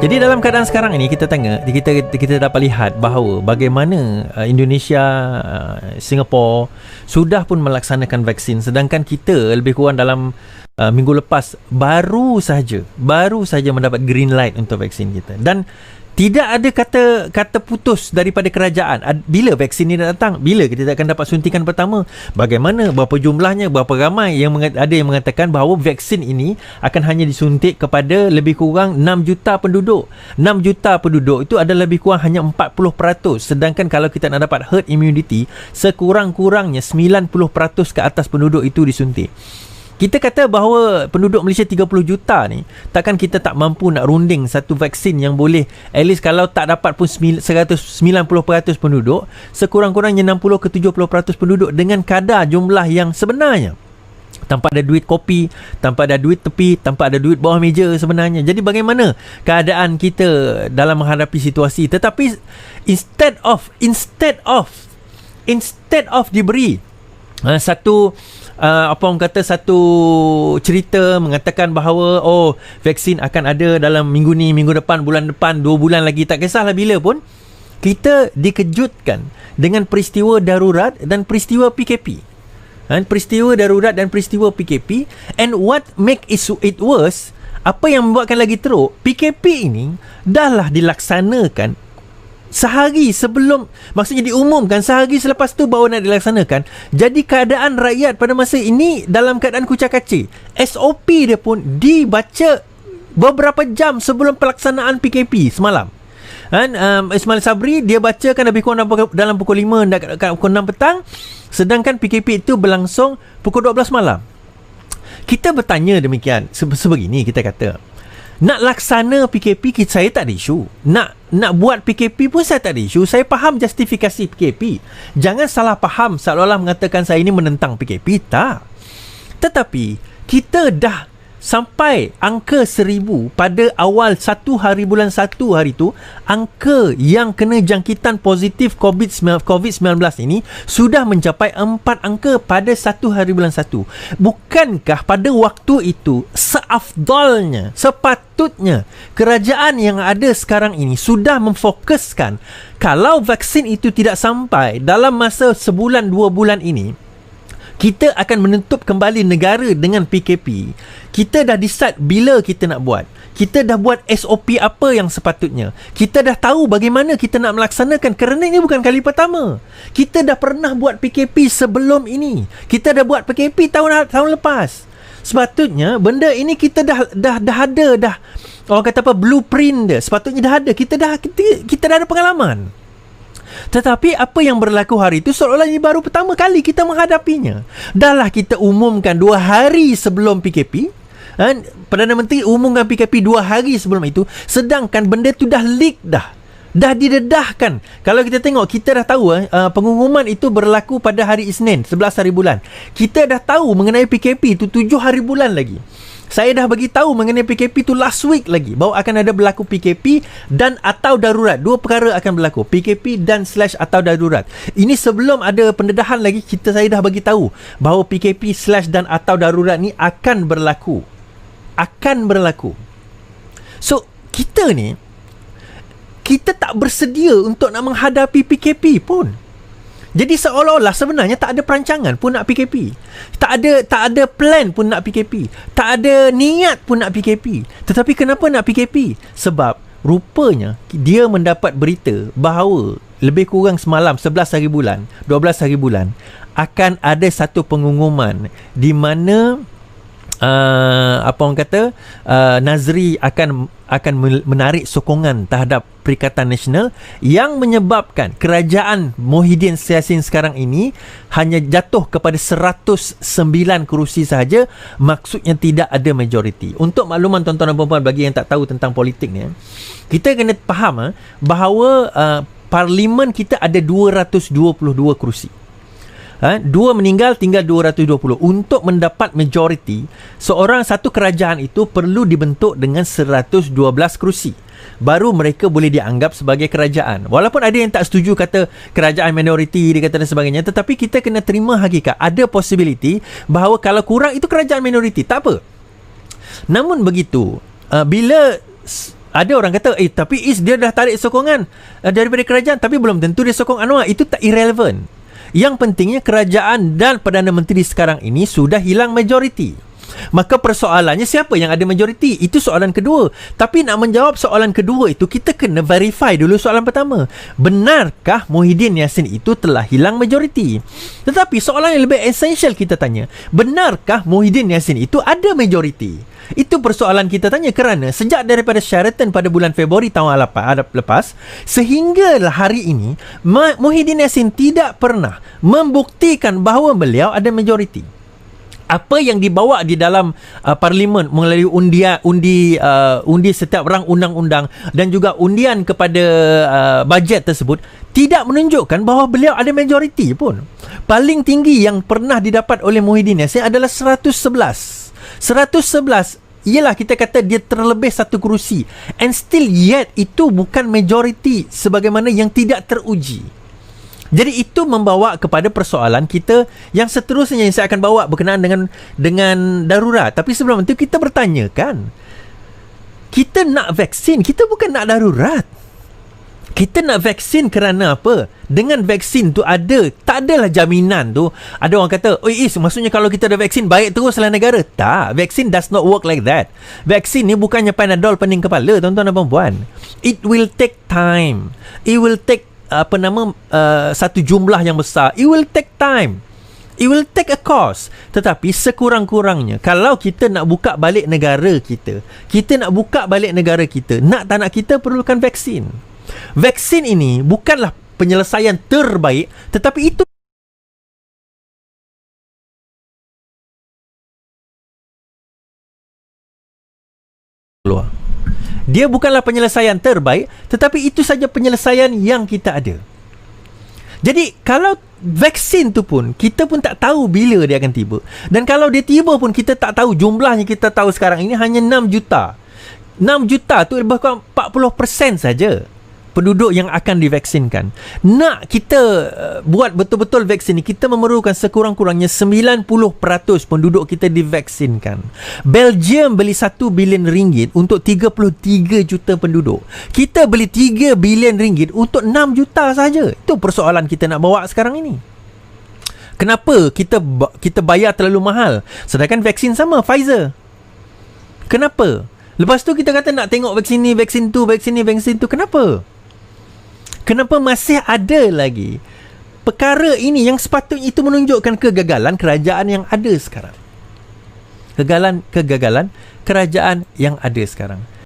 Jadi dalam keadaan sekarang ini kita dapat lihat bahawa bagaimana Indonesia, Singapura sudah pun melaksanakan vaksin, sedangkan kita lebih kurang dalam minggu lepas baru saja mendapat green light untuk vaksin kita. Dan tidak ada kata putus daripada kerajaan. Bila vaksin ni datang, bila kita akan dapat suntikan pertama, bagaimana, berapa jumlahnya, berapa ramai, ada yang mengatakan bahawa vaksin ini akan hanya disuntik kepada lebih kurang 6 juta penduduk. 6 juta penduduk itu adalah lebih kurang hanya 40%. Sedangkan kalau kita nak dapat herd immunity, sekurang-kurangnya 90% ke atas penduduk itu disuntik. Kita kata bahawa penduduk Malaysia 30 juta ni, takkan kita tak mampu nak runding satu vaksin yang boleh, at least kalau tak dapat pun 190% penduduk, sekurang-kurangnya 60 ke 70% penduduk dengan kadar jumlah yang sebenarnya, tanpa ada duit kopi, tanpa ada duit tepi, tanpa ada duit bawah meja sebenarnya. Jadi bagaimana keadaan kita dalam menghadapi situasi? Tetapi instead of diberi satu satu cerita mengatakan bahawa vaksin akan ada dalam minggu ni, minggu depan, bulan depan, 2 bulan lagi, tak kisahlah bila pun, kita dikejutkan dengan peristiwa darurat dan peristiwa PKP. Peristiwa darurat dan peristiwa PKP. And what make it worse, apa yang membuatkan lagi teruk, PKP ini dahlah dilaksanakan sehari sebelum, maksudnya diumumkan sehari selepas tu baru nak dilaksanakan. Jadi keadaan rakyat pada masa ini dalam keadaan kucak-kacir. SOP dia pun dibaca beberapa jam sebelum pelaksanaan PKP semalam. Ismail Sabri dia bacakan lebih kurang dalam pukul 5 dan pukul 6 petang, sedangkan PKP itu berlangsung pukul 12 malam. Kita bertanya demikian, sebegini kita kata, nak laksana PKP saya tak ada isu. Nak buat PKP pun saya tak ada isu. Saya faham justifikasi PKP. Jangan salah faham seolah-olah mengatakan saya ini menentang PKP. Tak. Tetapi kita dah sampai angka 1000 pada awal 1 hari bulan 1 hari tu, angka yang kena jangkitan positif COVID-19 ini sudah mencapai 4 angka pada 1 hari bulan 1. Bukankah pada waktu itu seafdalnya, sepatutnya kerajaan yang ada sekarang ini sudah memfokuskan, kalau vaksin itu tidak sampai dalam masa sebulan 2 bulan ini, kita akan menutup kembali negara dengan PKP. Kita dah decide bila kita nak buat. Kita dah buat SOP apa yang sepatutnya. Kita dah tahu bagaimana kita nak melaksanakan, kerana ini bukan kali pertama. Kita dah pernah buat PKP sebelum ini. Kita dah buat PKP tahun lepas. Sepatutnya benda ini kita dah ada orang kata apa, blueprint dia. Sepatutnya dah ada. Kita dah ada pengalaman. Tetapi apa yang berlaku hari itu seolah-olah ini baru pertama kali kita menghadapinya. Dahlah kita umumkan 2 hari sebelum PKP. Perdana Menteri umumkan PKP 2 hari sebelum itu, sedangkan benda tu dah leak dah didedahkan. Kalau kita tengok, kita dah tahu pengumuman itu berlaku pada hari Isnin 11 hari bulan. Kita dah tahu mengenai PKP itu 7 hari bulan lagi. Saya dah bagi tahu mengenai PKP tu last week lagi, bahawa akan ada berlaku PKP dan atau darurat. 2 perkara akan berlaku, PKP dan / atau darurat. Ini sebelum ada pendedahan lagi, saya dah bagi tahu bahawa PKP / dan atau darurat ni akan berlaku. So kita tak bersedia untuk nak menghadapi PKP pun. Jadi seolah-olah sebenarnya tak ada perancangan pun nak PKP. Tak ada plan pun nak PKP. Tak ada niat pun nak PKP. Tetapi kenapa nak PKP? Sebab rupanya dia mendapat berita bahawa lebih kurang semalam 11 hari bulan, 12 hari bulan, akan ada satu pengumuman di mana Nazri akan menarik sokongan terhadap Perikatan Nasional, yang menyebabkan kerajaan Muhyiddin Yassin sekarang ini hanya jatuh kepada 109 kerusi sahaja. Maksudnya tidak ada majoriti. Untuk makluman tuan-tuan dan puan-puan bagi yang tak tahu tentang politik ni, kita kena faham bahawa parlimen kita ada 222 kerusi. 2 meninggal, tinggal 220. Untuk mendapat majoriti, satu kerajaan itu perlu dibentuk dengan 112 kerusi. Baru mereka boleh dianggap sebagai kerajaan. Walaupun ada yang tak setuju, kata kerajaan minoriti, dia kata dan sebagainya. Tetapi kita kena terima hakikat, ada possibility bahawa kalau kurang itu kerajaan minoriti, tak apa. Namun begitu, bila Ada orang kata, tapi dia dah tarik sokongan daripada kerajaan, tapi belum tentu dia sokong Anwar. Itu tak irrelevant. Yang pentingnya kerajaan dan Perdana Menteri sekarang ini sudah hilang majoriti. Maka persoalannya siapa yang ada majoriti? Itu soalan kedua. Tapi nak menjawab soalan kedua itu, kita kena verify dulu soalan pertama. Benarkah Muhyiddin Yassin itu telah hilang majoriti? Tetapi soalan yang lebih esensial kita tanya, benarkah Muhyiddin Yassin itu ada majoriti? Itu persoalan kita tanya, kerana sejak daripada Sheraton pada bulan Februari tahun lepas sehingga hari ini, Muhyiddin Yassin tidak pernah membuktikan bahawa beliau ada majoriti. Apa yang dibawa di dalam parlimen melalui undi setiap rang undang-undang dan juga undian kepada bajet tersebut tidak menunjukkan bahawa beliau ada majoriti pun. Paling tinggi yang pernah didapat oleh Muhyiddin Yassin adalah 111. 111 ialah kita kata dia terlebih satu kerusi, and still yet itu bukan majoriti sebagaimana yang tidak teruji. Jadi itu membawa kepada persoalan kita yang seterusnya yang saya akan bawa berkenaan dengan darurat. Tapi sebelum itu kita bertanya kan, kita nak vaksin, kita bukan nak darurat. Kita nak vaksin kerana apa? Dengan vaksin tu tak adalah jaminan tu. Ada orang kata, maksudnya kalau kita ada vaksin baik teruslah negara. Tak, vaksin does not work like that. Vaksin ni bukannya Panadol pening kepala, tuan-tuan dan puan-puan. It will take time. It will take satu jumlah yang besar. It will take time. It will take a cost. Tetapi sekurang-kurangnya, kalau kita nak buka balik negara kita, nak tak nak, kita perlukan vaksin. Vaksin ini bukanlah penyelesaian terbaik, tetapi itu keluar. Dia bukanlah penyelesaian terbaik, tetapi itu saja penyelesaian yang kita ada. Jadi kalau vaksin tu pun, kita pun tak tahu bila dia akan tiba. Dan kalau dia tiba pun, kita tak tahu jumlahnya. Kita tahu sekarang ini hanya 6 juta. 6 juta tu lebih kurang 40% saja penduduk yang akan divaksinkan. Nak kita buat betul-betul vaksin ni, kita memerlukan sekurang-kurangnya 90% penduduk kita divaksinkan. Belgium beli 1 bilion ringgit untuk 33 juta penduduk. Kita beli 3 bilion ringgit untuk 6 juta saja. Itu persoalan kita nak bawa sekarang ini. Kenapa kita bayar terlalu mahal sedangkan vaksin sama, Pfizer? Kenapa? Lepas tu kita kata nak tengok vaksin ni, vaksin tu, vaksin ni, vaksin tu. Kenapa masih ada lagi perkara ini yang sepatutnya itu menunjukkan kegagalan kerajaan yang ada sekarang? Kegagalan kerajaan yang ada sekarang.